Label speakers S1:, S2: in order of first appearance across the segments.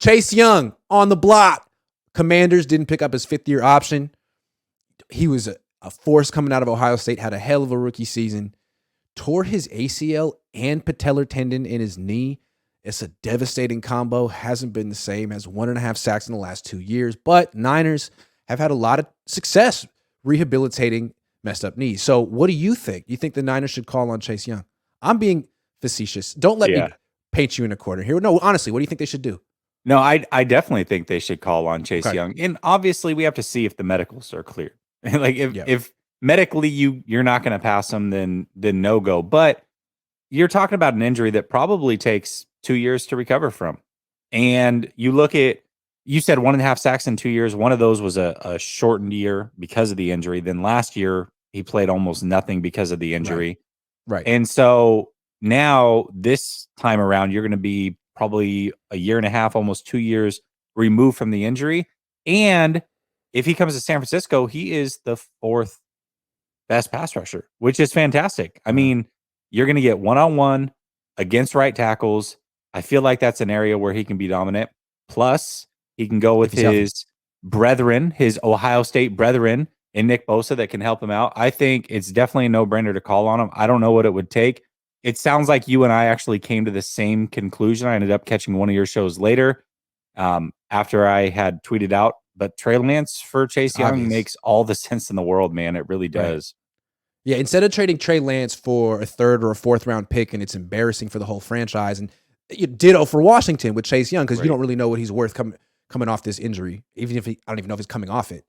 S1: Charse Young on the block. Commanders didn't pick up his fifth-year option. He was a force coming out of Ohio State, had a hell of a rookie season, tore his ACL and patellar tendon in his knee. It's a devastating combo. Hasn't been the same. Has 1.5 sacks in the last 2 years. But Niners have had a lot of success rehabilitating messed up knees. So what do you think? You think the Niners should call on Charse Young? I'm being facetious. Don't let me paint you in a corner here. No, honestly, what do you think they should do?
S2: No, I definitely think they should call on Charse Young. And obviously we have to see if the medicals are clear. Like if medically you're not going to pass them, then no go. But you're talking about an injury that probably takes 2 years to recover from. And you look at, you said 1.5 sacks in 2 years. One of those was a shortened year because of the injury. Then last year he played almost nothing because of the injury.
S1: Right.
S2: And so now this time around, you're going to be probably 1.5 years, almost 2 years removed from the injury. And if he comes to San Francisco, he is the 4th best pass rusher, which is fantastic. I mean, you're going to get one-on-one against right tackles. I feel like that's an area where he can be dominant. Plus, he can go with his brethren, his Ohio State brethren, and Nick Bosa that can help him out. I think it's definitely a no-brainer to call on him. I don't know what it would take. It sounds like you and I actually came to the same conclusion. I ended up catching one of your shows later after I had tweeted out. But Trey Lance for Charse Young makes all the sense in the world, man. It really does.
S1: Right. Yeah, instead of trading Trey Lance for a 3rd or a 4th round pick, and it's embarrassing for the whole franchise, and you ditto for Washington with Charse Young because you don't really know what he's worth coming off this injury. Even if I don't even know if he's coming off it.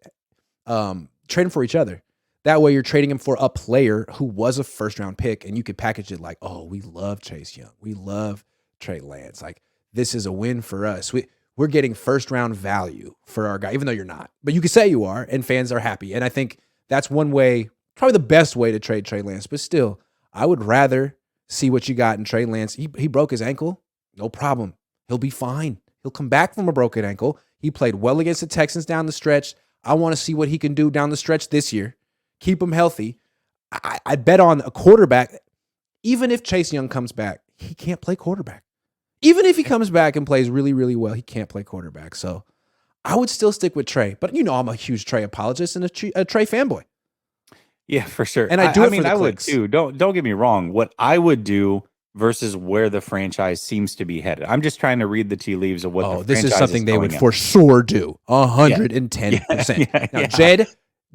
S1: Trade him for each other. That way you're trading him for a player who was a 1st round pick, and you could package it like, oh, we love Charse Young. We love Trey Lance. Like, this is a win for us. We're getting 1st round value for our guy, even though you're not. But you can say you are, and fans are happy. And I think that's one way, probably the best way to trade Trey Lance. But still, I would rather see what you got in Trey Lance. He broke his ankle. No problem. He'll be fine. He'll come back from a broken ankle. He played well against the Texans down the stretch. I want to see what he can do down the stretch this year. Keep him healthy. I bet on a quarterback. Even if Charse Young comes back, he can't play quarterback. Even if he comes back and plays really, really well, he can't play quarterback. So I would still stick with Trey. But I'm a huge Trey apologist and a Trey fanboy.
S2: Yeah, for sure.
S1: And I
S2: would too. Don't get me wrong. What I would do versus where the franchise seems to be headed. I'm just trying to read the tea leaves of what the franchise
S1: this is something they would
S2: in.
S1: For sure do. 110%. Now,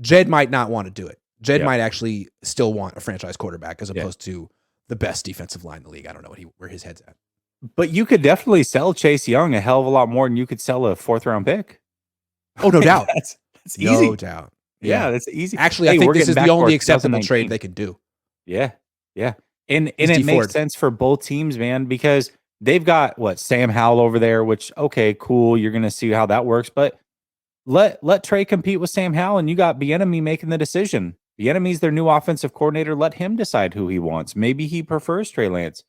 S1: Jed might not want to do it. Jed might actually still want a franchise quarterback as opposed to the best defensive line in the league. I don't know where his head's at.
S2: But you could definitely sell Charse Young a hell of a lot more than you could sell a 4th round pick.
S1: Oh, no doubt.
S2: That's easy.
S1: No doubt.
S2: Yeah, that's easy.
S1: Actually, I think this is the only acceptable trade they can do.
S2: Yeah. And it makes sense for both teams, man, because they've got Sam Howell over there, which, okay, cool. You're going to see how that works. But let Trey compete with Sam Howell, and you got Bieniemy making the decision. Bieniemy's their new offensive coordinator. Let him decide who he wants. Maybe he prefers Trey Lance.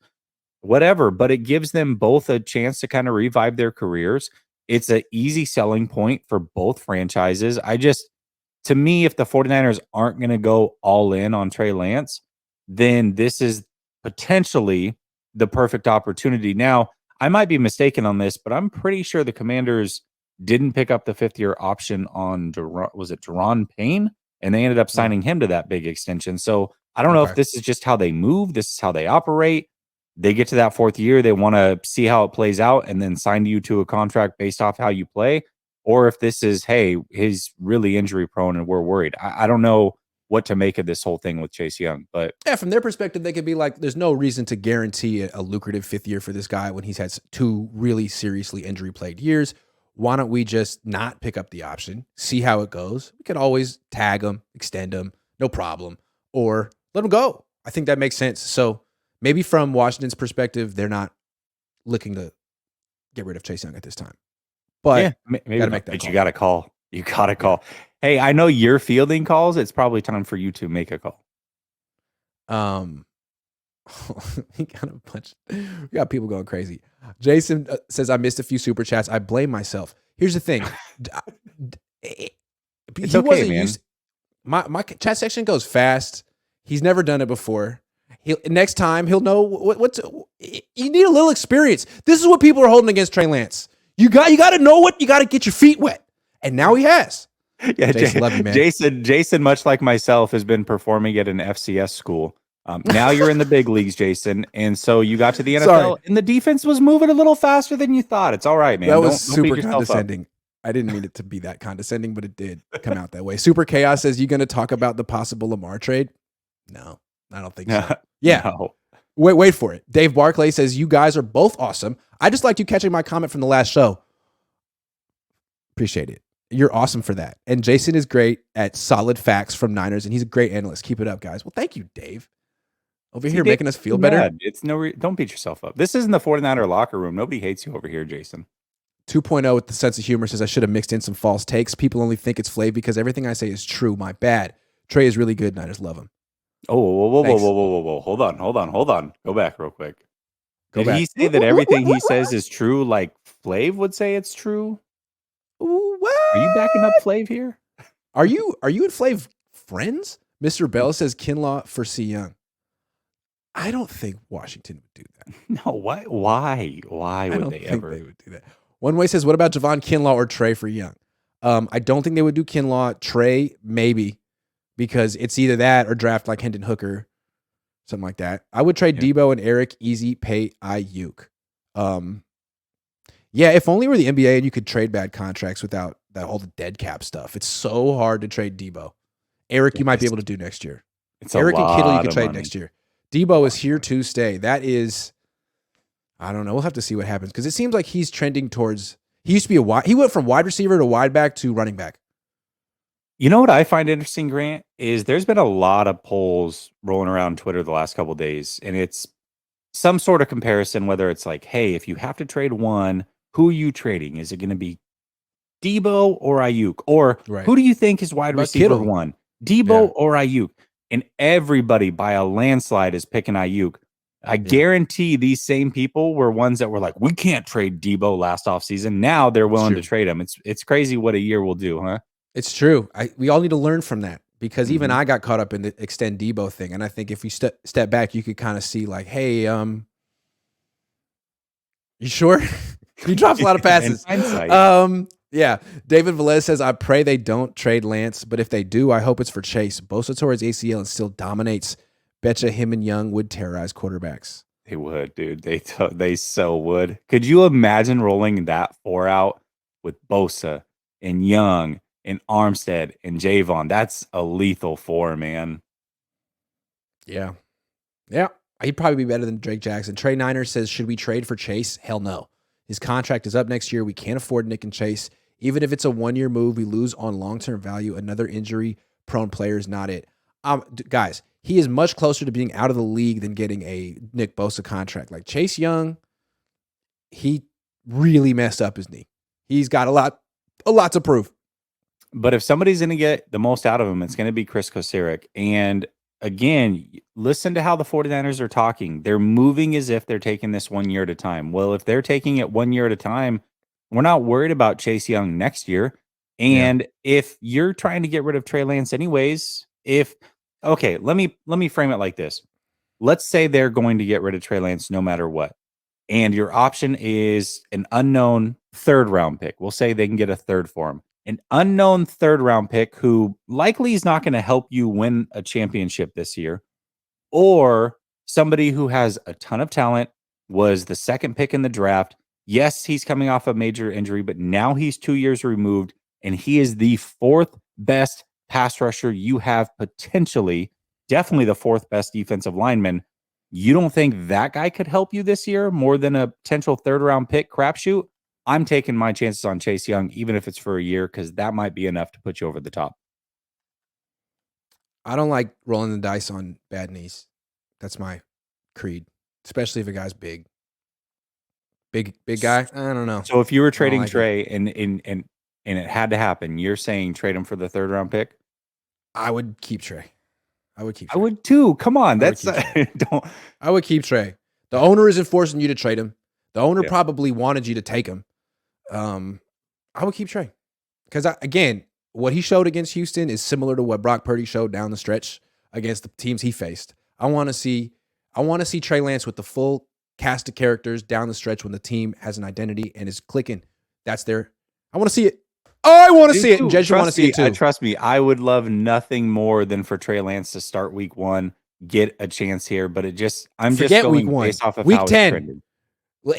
S2: Whatever, but it gives them both a chance to kind of revive their careers. It's an easy selling point for both franchises. To me, if the 49ers aren't going to go all in on Trey Lance, then this is potentially the perfect opportunity. Now, I might be mistaken on this, but I'm pretty sure the Commanders didn't pick up the 5th-year option on, Deron Payne? And they ended up signing him to that big extension. So I don't know if this is just how they move. This is how they operate. They get to that 4th year, they want to see how it plays out and then sign you to a contract based off how you play. Or if this is, hey, he's really injury prone and we're worried. I don't know what to make of this whole thing with Charse Young. But
S1: yeah, from their perspective, they could be like, there's no reason to guarantee a lucrative 5th year for this guy when he's had 2 really seriously injury-plagued years. Why don't we just not pick up the option, see how it goes? We could always tag him, extend him, no problem, or let him go. I think that makes sense. So maybe from Washington's perspective, they're not looking to get rid of Charse Young at this time. But
S2: maybe gotta make that call. You got to call. You got to call. Hey, I know you're fielding calls. It's probably time for you to make a call.
S1: We got people going crazy. Jason says, I missed a few super chats. I blame myself. Here's the thing.
S2: It's okay, man.
S1: My chat section goes fast. He's never done it before. Next time he'll know what to, you need a little experience. This is what people are holding against Trey Lance. You got to know what you got to get your feet wet, and now he has.
S2: Yeah, Jason, love you, man. Jason, much like myself, has been performing at an FCS school. Now you're in the big leagues, Jason, and so you got to the NFL, and the defense was moving a little faster than you thought. It's all right, man.
S1: That was super condescending. I didn't mean it to be that condescending, but it did come out that way. Super Chaos says, you going to talk about the possible Lamar trade? No, I don't think so. Yeah. No. Wait for it. Dave Barclay says, you guys are both awesome. I just liked you catching my comment from the last show. Appreciate it. You're awesome for that. And Jason is great at solid facts from Niners, and he's a great analyst. Keep it up, guys. Well, thank you, Dave. Over here making us feel better.
S2: It's don't beat yourself up. This isn't the 49er locker room. Nobody hates you over here, Jason.
S1: 2.0 with the sense of humor says, I should have mixed in some false takes. People only think it's Flav because everything I say is true. My bad. Trey is really good. Niners love him.
S2: Oh, whoa. Hold on. Go back real quick. Did he say that everything he says is true like Flav would say it's true?
S1: What?
S2: Are you backing up Flav here?
S1: Are you and Flav friends? Mr. Bell says Kinlaw for C. Young. I don't think Washington would do that.
S2: No, why? Why would they ever?
S1: They would do that. One way says, what about Javon Kinlaw or Trey for Young? I don't think they would do Kinlaw. Trey, maybe, because it's either that or draft like Hendon Hooker, something like that. I would trade Debo and Eric, easy pay Ayuk. Yeah, if only we're the NBA and you could trade bad contracts without all the dead cap stuff. It's so hard to trade Debo. Eric, you might be able to do next year. Eric and Kittle, you could trade next year. Debo is here to stay. That is, I don't know. We'll have to see what happens because it seems like he's trending towards. He used to be he went from wide receiver to wide back to running back.
S2: You know what I find interesting, Grant, is there's been a lot of polls rolling around Twitter the last couple of days, and it's some sort of comparison. Whether it's like, hey, if you have to trade one, who are you trading? Is it going to be Debo or Ayuk, or who do you think is wide receiver one? Debo or Ayuk? And everybody by a landslide is picking Ayuk. I guarantee these same people were ones that were like, we can't trade Debo last offseason. Now they're willing to trade him. It's crazy what a year will do, huh?
S1: It's true. We all need to learn from that because even I got caught up in the extend Debo thing. And I think if you step back, you could kind of see like, hey, you sure? He drops a lot of passes. Yeah. David Velez says, I pray they don't trade Lance, but if they do, I hope it's for Chase. Bosa tore his ACL and still dominates. Betcha him and Young would terrorize quarterbacks.
S2: They would, dude. They so would. Could you imagine rolling that 4 out with Bosa and Young and Armstead and Javon? That's a lethal 4, man.
S1: Yeah. Yeah. He'd probably be better than Drake Jackson. Trey Niner says, should we trade for Chase? Hell no. His contract is up next year. We can't afford Nick and Chase. Even if it's a 1-year move, we lose on long-term value. Another injury-prone player is not it. Guys, he is much closer to being out of the league than getting a Nick Bosa contract. Like Chase Young, he really messed up his knee. He's got a lot to prove.
S2: But if somebody's going to get the most out of him, it's going to be Chris Kosirak. And again, listen to how the 49ers are talking. They're moving as if they're taking this 1 year at a time. Well, if they're taking it 1 year at a time, we're not worried about Chase Young next year. And if you're trying to get rid of Trey Lance anyways, let me frame it like this. Let's say they're going to get rid of Trey Lance no matter what. And your option is an unknown 3rd round pick. We'll say they can get a 3rd for him. An unknown 3rd round pick who likely is not going to help you win a championship this year, or somebody who has a ton of talent, was the 2nd pick in the draft. Yes, he's coming off a major injury, but now he's 2 years removed, and he is the 4th best pass rusher you have potentially, definitely the 4th best defensive lineman. You don't think that guy could help you this year more than a potential 3rd round pick crapshoot? I'm taking my chances on Chase Young, even if it's for a year, because that might be enough to put you over the top.
S1: I don't like rolling the dice on bad knees. That's my creed, especially if a guy's big. Big guy. I don't know.
S2: So if you were trading Trey and it had to happen, you're saying trade him for the 3rd round pick?
S1: I would keep Trey. I
S2: would too. Come on,
S1: I would keep Trey. The owner isn't forcing you to trade him. The owner probably wanted you to take him. I would keep Trey because again, what he showed against Houston is similar to what Brock Purdy showed down the stretch against the teams he faced. I want to see Trey Lance with the full cast of characters down the stretch when the team has an identity and is clicking. That's their. I want to see it. Oh, I want to see it. And Jez, you want to see it too.
S2: Trust me, I would love nothing more than for Trey Lance to start week 1, get a chance here. But I'm just going
S1: week 1.
S2: based off of
S1: week
S2: how
S1: 10.
S2: it's trending.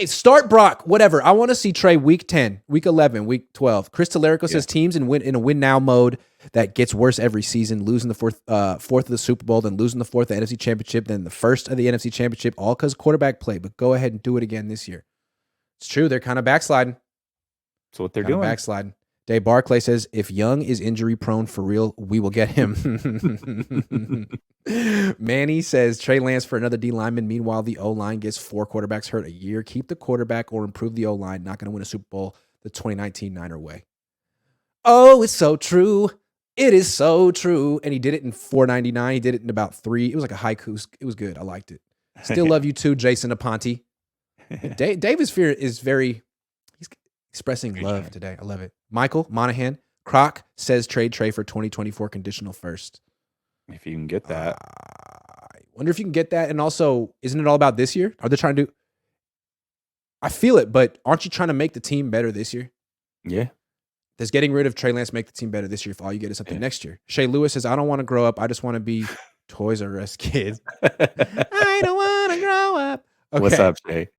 S1: Start Brock, whatever. I want to see Trey week 10, week 11, week 12. Chris Talerico says teams in a win now mode that gets worse every season, losing the fourth of the Super Bowl, then losing the fourth of the NFC Championship, then the first of the NFC Championship, all because of quarterback play. But go ahead and do it again this year. It's true. They're kind of backsliding.
S2: That's what they're doing.
S1: Backsliding. Dave Barclay says, if Young is injury prone for real, we will get him. Manny says, Trey Lance for another D lineman. Meanwhile, the O-line gets 4 quarterbacks hurt a year. Keep the quarterback or improve the O-line. Not going to win a Super Bowl the 2019 Niner way. Oh, it's so true. It is so true. And he did it in 4.99. He did it in about 3. It was like a haiku. It was good. I liked it. Still love you too, Jason Aponte. Davis Fear is very... expressing love today. I love it. Michael Monahan, Croc says trade Trey for 2024 conditional first.
S2: If you can get that.
S1: I wonder if you can get that. And also, isn't it all about this year? Are they trying to do... I feel it, but aren't you trying to make the team better this year?
S2: Yeah.
S1: Does getting rid of Trey Lance make the team better this year if all you get is something next year? Shay Lewis says, I don't want to grow up. I just want to be Toys R Us kids. I don't want to grow up. Okay.
S2: What's up, Shay?